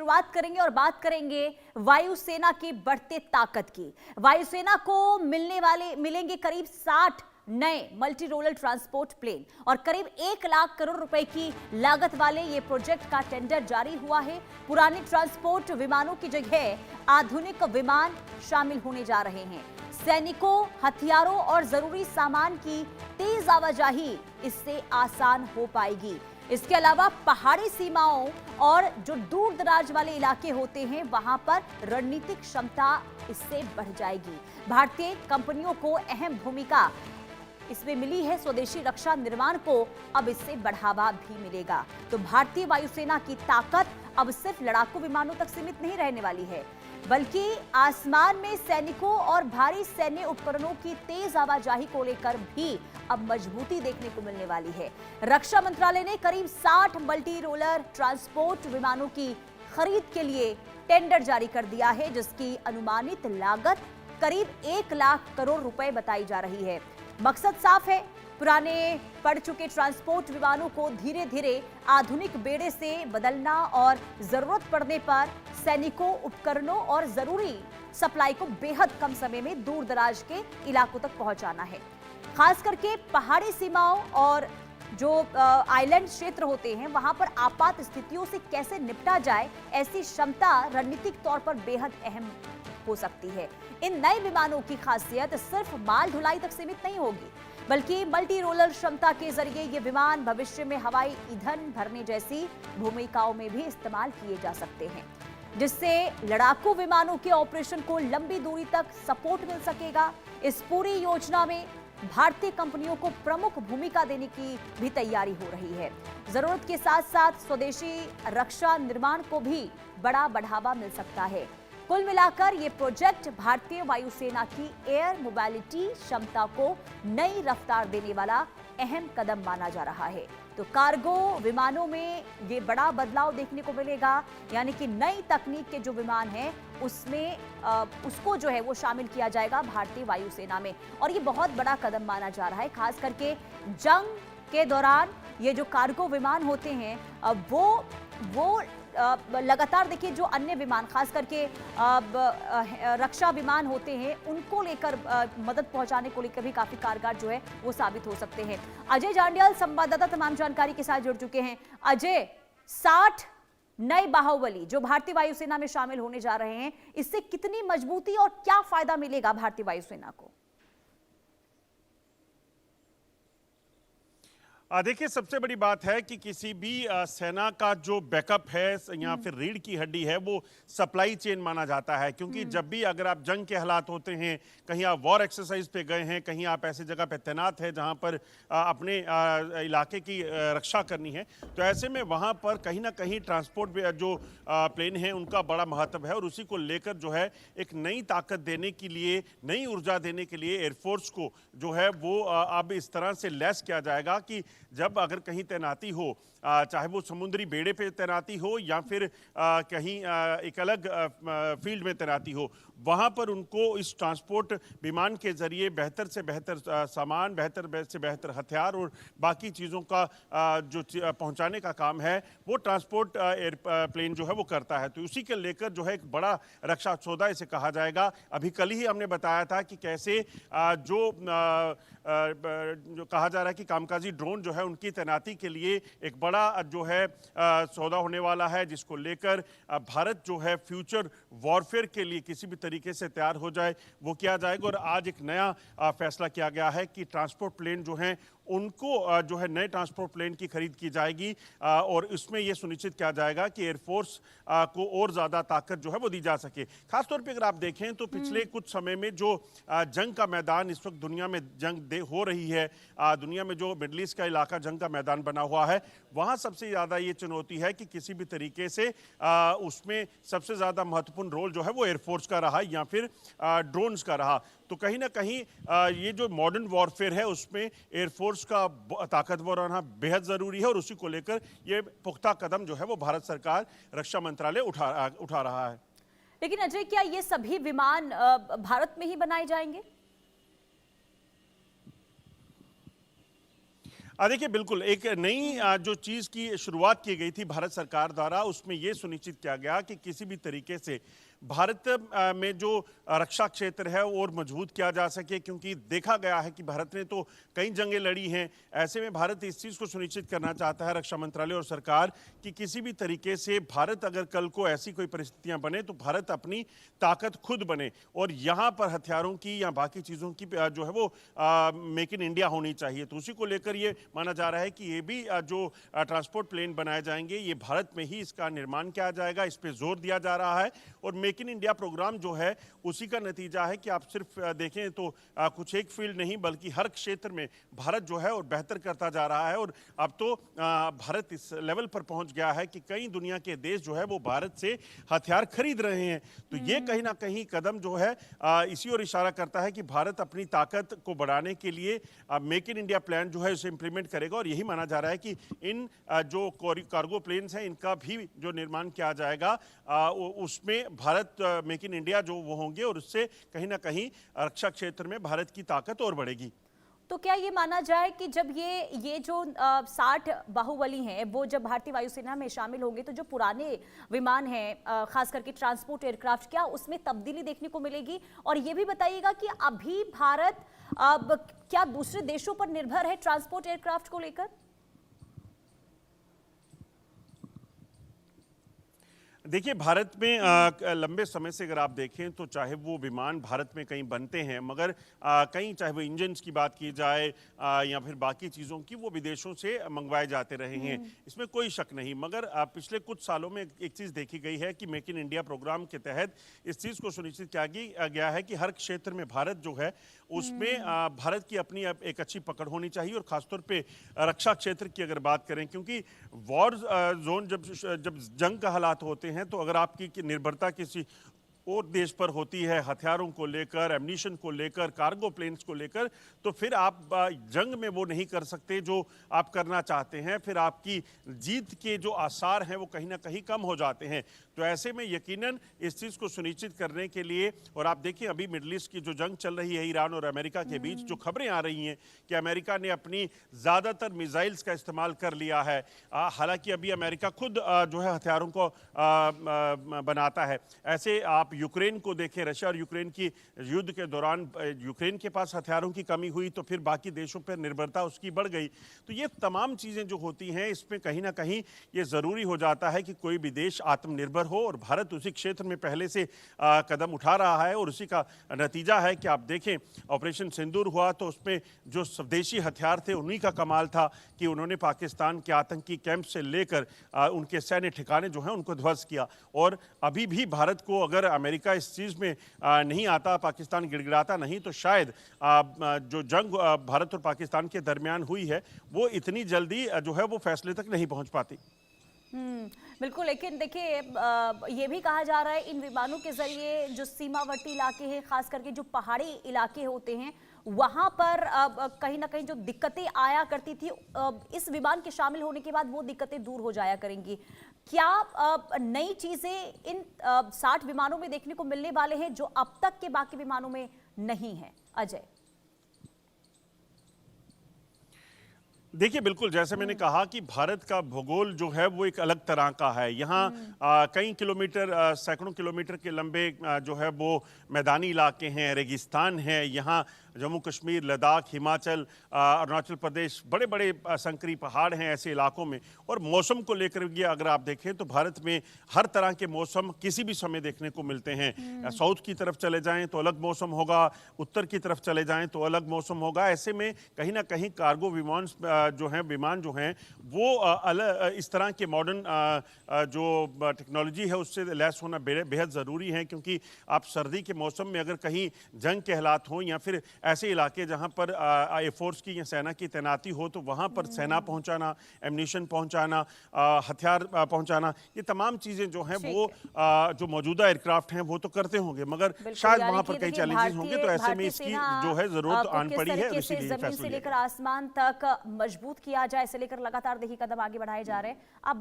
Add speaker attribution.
Speaker 1: शुरुआत करेंगे और बात करेंगे वायुसेना की बढ़ते ताकत की। वायुसेना को मिलेंगे करीब 60 नए मल्टी रोलर ट्रांसपोर्ट प्लेन और करीब 1 लाख करोड़ रुपए की लागत वाले ये प्रोजेक्ट का टेंडर जारी हुआ है। पुराने ट्रांसपोर्ट विमानों की जगह आधुनिक विमान शामिल होने जा रहे हैं। सैनिकों, हथियारों और जरूरी सामान की तेज आवाजाही इससे आसान हो पाएगी। इसके अलावा पहाड़ी सीमाओं और जो दूर दराज वाले इलाके होते हैं वहां पर रणनीतिक क्षमता इससे बढ़ जाएगी। भारतीय कंपनियों को अहम भूमिका इसमें मिली है। स्वदेशी रक्षा निर्माण को अब इससे बढ़ावा भी मिलेगा। तो भारतीय वायुसेना की ताकत अब सिर्फ लड़ाकू विमानों तक सीमित नहीं रहने वाली है, बल्कि आसमान में सैनिकों और भारी सैन्य उपकरणों की तेज आवाजाही को लेकर भी अब मजबूती देखने को मिलने वाली है। रक्षा मंत्रालय ने करीब 60 मल्टी रोलर ट्रांसपोर्ट विमानों की खरीद के लिए टेंडर जारी कर दिया है, जिसकी अनुमानित लागत करीब 1 लाख करोड़ रुपए बताई जा रही है। मकसद साफ है, पुराने पड़ चुके ट्रांसपोर्ट विमानों को धीरे धीरे आधुनिक बेड़े से बदलना और जरूरत पड़ने पर सैनिकों, उपकरणों और जरूरी सप्लाई को बेहद कम समय में दूर दराज के इलाकों तक पहुंचाना है। खास करके पहाड़ी सीमाओं और जो आइलैंड क्षेत्र होते हैं वहां पर आपात स्थितियों से कैसे निपटा जाए, ऐसी क्षमता रणनीतिक तौर पर बेहद अहम हो सकती है। इन नए विमानों की खासियत सिर्फ माल ढुलाई तक सीमित नहीं होगी, बल्कि मल्टी रोलर क्षमता के जरिए ये विमान भविष्य में हवाई ईंधन भरने जैसी भूमिकाओं में भी इस्तेमाल किए जा सकते हैं, जिससे लड़ाकू विमानों के ऑपरेशन को लंबी दूरी तक सपोर्ट मिल सकेगा। इस पूरी योजना में भारतीय कंपनियों को प्रमुख भूमिका देने की भी तैयारी हो रही है। जरूरत के साथ साथ स्वदेशी रक्षा निर्माण को भी बड़ा बढ़ावा मिल सकता है। कुल मिलाकर ये प्रोजेक्ट भारतीय वायुसेना की एयर मोबिलिटी क्षमता को नई रफ्तार देने वाला अहम कदम माना जा रहा है। तो कार्गो विमानों में ये बड़ा बदलाव देखने को मिलेगा, यानी कि नई तकनीक के जो विमान हैं उसमें उसको जो है वो शामिल किया जाएगा भारतीय वायुसेना में, और ये बहुत बड़ा कदम माना जा रहा है। खास करके जंग के दौरान ये जो कार्गो विमान होते हैं वो लगातार देखिए जो अन्य विमान खास करके रक्षा विमान होते हैं उनको लेकर मदद पहुंचाने को लेकर भी काफी कारगर जो है वो साबित हो सकते हैं। अजय जांडियाल संवाददाता तमाम जानकारी के साथ जुड़ चुके हैं। अजय, 60 नए बाहुबली जो भारतीय वायुसेना में शामिल होने जा रहे हैं, इससे कितनी मजबूती और क्या फायदा मिलेगा भारतीय वायुसेना को?
Speaker 2: देखिए, सबसे बड़ी बात है कि किसी भी सेना का जो बैकअप है या फिर रीढ़ की हड्डी है वो सप्लाई चेन माना जाता है, क्योंकि जब भी अगर आप जंग के हालात होते हैं, कहीं आप वॉर एक्सरसाइज पे गए हैं, कहीं आप ऐसी जगह पे तैनात हैं जहां पर अपने इलाके की रक्षा करनी है, तो ऐसे में वहां पर कहीं ना कहीं ट्रांसपोर्ट जो प्लेन है उनका बड़ा महत्व है। और उसी को लेकर जो है एक नई ताकत देने के लिए, नई ऊर्जा देने के लिए एयरफोर्स को जो है वो अब इस तरह से लैस किया जाएगा कि जब अगर कहीं तैनाती हो, चाहे वो समुद्री बेड़े पे तैनाती हो या फिर कहीं एक अलग फील्ड में तैनाती हो, वहाँ पर उनको इस ट्रांसपोर्ट विमान के जरिए बेहतर से बेहतर सामान, बेहतर से बेहतर हथियार और बाकी चीज़ों का जो पहुँचाने का काम है वो ट्रांसपोर्ट एयरप्लेन जो है वो करता है। तो उसी के लेकर जो है एक बड़ा रक्षा सौदा इसे कहा जाएगा। अभी कल ही हमने बताया था कि कैसे जो कहा जा रहा है कि कामकाजी ड्रोन जो है उनकी तैनाती के लिए एक बड़ा जो है सौदा होने वाला है, जिसको लेकर भारत जो है फ्यूचर वॉरफेयर के लिए किसी भी तरीके से तैयार हो जाए वो किया जाएगा। और आज एक नया फैसला किया गया है कि ट्रांसपोर्ट प्लेन जो हैं उनको जो है नए ट्रांसपोर्ट प्लेन की खरीद की जाएगी और इसमें यह सुनिश्चित किया जाएगा कि एयरफोर्स को और ज़्यादा ताकत जो है वो दी जा सके। खासतौर पे अगर आप देखें तो पिछले कुछ समय में जो जंग का मैदान इस वक्त दुनिया में जंग हो रही है, दुनिया में जो मिडल ईस्ट का इलाका जंग का मैदान बना हुआ है, वहाँ सबसे ज़्यादा ये चुनौती है कि किसी भी तरीके से उसमें सबसे ज़्यादा महत्वपूर्ण रोल जो है वो एयरफोर्स का रहा या फिर ड्रोन्स का रहा। तो कहीं ना कहीं ये जो मॉडर्न वॉरफेयर है उसमें एयरफोर्स का ताकतवर होना बेहद ज़रूरी है और उसी को लेकर ये पुख्ता कदम जो है वो भारत सरकार रक्षा मंत्रालय उठा रहा है।
Speaker 1: लेकिन अजय, क्या ये सभी विमान भारत में ही बनाए जाएंगे?
Speaker 2: देखिए बिल्कुल एक नई जो चीज़ की शुरुआत की गई थी भारत सरकार द्वारा, उसमें ये सुनिश्चित किया गया कि किसी भी तरीके से भारत में जो रक्षा क्षेत्र है वो और मजबूत किया जा सके, क्योंकि देखा गया है कि भारत ने तो कई जंगें लड़ी हैं। ऐसे में भारत इस चीज़ को सुनिश्चित करना चाहता है, रक्षा मंत्रालय और सरकार, कि किसी भी तरीके से भारत अगर कल को ऐसी कोई परिस्थितियां बने तो भारत अपनी ताकत खुद बने, और यहाँ पर हथियारों की या बाकी चीज़ों की जो है वो मेक इन इंडिया होनी चाहिए। तो उसी को लेकर ये माना जा रहा है कि ये भी जो ट्रांसपोर्ट प्लेन बनाए जाएंगे ये भारत में ही इसका निर्माण किया जाएगा, इस पर जोर दिया जा रहा है। और मेक इन इंडिया प्रोग्राम जो है उसी का नतीजा है कि आप सिर्फ देखें तो कुछ एक फील्ड नहीं बल्कि हर क्षेत्र में भारत जो है और बेहतर करता जा रहा है। और अब तो भारत इस लेवल पर पहुंच गया है कि कई दुनिया के देश जो है वो भारत से हथियार खरीद रहे हैं। तो ये कहीं ना कहीं कदम जो है इसी ओर इशारा करता है कि भारत अपनी ताकत को बढ़ाने के लिए मेक इन इंडिया प्लान जो है उसे इंप्लीमेंट करेगा। और यही माना जा रहा है कि इन जो कार्गो प्लेन्स हैं इनका भी जो निर्माण किया जाएगा उसमें भारत मेक इन इंडिया जो वो होंगे, और उससे कहीं ना कहीं रक्षा क्षेत्र में भारत की ताकत और बढ़ेगी।
Speaker 1: तो क्या ये माना जाए कि जब ये जो 60 बाहुबली हैं वो जब भारतीय वायुसेना में शामिल होंगे तो जो पुराने विमान हैं खास करके ट्रांसपोर्ट एयरक्राफ्ट, क्या उसमें तब्दीली देखने को मिलेगी? और ये भी बताइएगा कि अभी भारत क्या दूसरे देशों पर निर्भर है ट्रांसपोर्ट एयरक्राफ्ट को लेकर?
Speaker 2: देखिए भारत में लंबे समय से अगर आप देखें तो चाहे वो विमान भारत में कहीं बनते हैं, मगर कहीं चाहे वो इंजन्स की बात की जाए या फिर बाकी चीज़ों की, वो विदेशों से मंगवाए जाते रहे हैं, इसमें कोई शक नहीं। मगर पिछले कुछ सालों में एक चीज़ देखी गई है कि मेक इन इंडिया प्रोग्राम के तहत इस चीज़ को सुनिश्चित किया गया है कि हर क्षेत्र में भारत जो है उसमें भारत की अपनी एक अच्छी पकड़ होनी चाहिए। और ख़ासतौर पे रक्षा क्षेत्र की अगर बात करें, क्योंकि वॉर जोन जब जंग का हालात होते हैं तो अगर आपकी निर्भरता किसी और देश पर होती है हथियारों को लेकर, एम्यूनिशन को लेकर, कार्गो प्लेन्स को लेकर, तो फिर आप जंग में वो नहीं कर सकते जो आप करना चाहते हैं। फिर आपकी जीत के जो आसार हैं वो कहीं ना कहीं कम हो जाते हैं। तो ऐसे में यकीनन इस चीज़ को सुनिश्चित करने के लिए, और आप देखिए अभी मिडल ईस्ट की जो जंग चल रही है ईरान और अमेरिका के बीच, जो खबरें आ रही हैं कि अमेरिका ने अपनी ज़्यादातर मिसाइल्स का इस्तेमाल कर लिया है। हालांकि अभी अमेरिका खुद जो है हथियारों को बनाता है। ऐसे आप यूक्रेन को देखें, रशिया और यूक्रेन की युद्ध के दौरान यूक्रेन के पास हथियारों की कमी हुई तो फिर बाकी देशों पर निर्भरता उसकी बढ़ गई। तो ये तमाम चीज़ें जो होती हैं इसमें कहीं ना कहीं ये ज़रूरी हो जाता है कि कोई भी देश आत्मनिर्भर हो, और भारत उसी क्षेत्र में पहले से कदम उठा रहा है। और उसी का नतीजा है कि आप देखें ऑपरेशन सिंदूर हुआ तो उसमें जो स्वदेशी हथियार थे उन्हीं का कमाल था कि उन्होंने पाकिस्तान के आतंकी कैंप से लेकर उनके सैन्य ठिकाने जो हैं उनको ध्वस्त किया। और अभी भी भारत को अगर अमेरिका इस चीज़ में नहीं आता, पाकिस्तान गिड़गिड़ाता नहीं, तो शायद जो जंग भारत और पाकिस्तान के दरमियान हुई है वो इतनी जल्दी जो है वो फैसले तक नहीं पहुंच पाती।
Speaker 1: बिल्कुल, लेकिन देखिए ये भी कहा जा रहा है इन विमानों के जरिए जो सीमावर्ती इलाके हैं, खास करके जो पहाड़ी इलाके होते हैं वहां पर कहीं ना कहीं जो दिक्कतें आया करती थी इस विमान के शामिल होने के बाद वो दिक्कतें दूर हो जाया करेंगी। क्या नई चीजें इन 60 विमानों में देखने को मिलने वाले हैं जो अब तक के बाकी विमानों में नहीं है? अजय,
Speaker 2: देखिए बिल्कुल, जैसे मैंने कहा कि भारत का भूगोल जो है वो एक अलग तरह का है। यहाँ कई किलोमीटर, सैकड़ों किलोमीटर के लंबे जो है वो मैदानी इलाके हैं, रेगिस्तान है। यहाँ जम्मू कश्मीर, लद्दाख, हिमाचल, अरुणाचल प्रदेश, बड़े बड़े संकरी पहाड़ हैं ऐसे इलाकों में। और मौसम को लेकर ये अगर आप देखें तो भारत में हर तरह के मौसम किसी भी समय देखने को मिलते हैं। साउथ की तरफ चले जाएं तो अलग मौसम होगा, उत्तर की तरफ चले जाएं तो अलग मौसम होगा। ऐसे में कहीं ना कहीं कार्गो विमान जो हैं वो इस तरह के मॉडर्न जो टेक्नोलॉजी है उससे लैस होना बेहद ज़रूरी है। क्योंकि आप सर्दी के मौसम में अगर कहीं जंग के हालात हों या फिर ऐसे इलाके जहां पर एयरफोर्स की या सेना की तैनाती हो तो वहां पर सेना पहुंचाना, एम्यूनिशन पहुंचाना, हथियार पहुंचाना, ये तमाम चीज़ें जो हैं वो जो मौजूदा एयरक्राफ्ट हैं वो तो करते होंगे, मगर शायद वहां पर कई चैलेंजेस होंगे। तो ऐसे में इसकी जो है ज़रूरत आन पड़ी है, इसीलिए
Speaker 1: जमीन से लेकर आसमान तक मजबूत किया जाए, इसे लेकर लगातार देखिए कदम आगे बढ़ाए जा रहे हैं। आप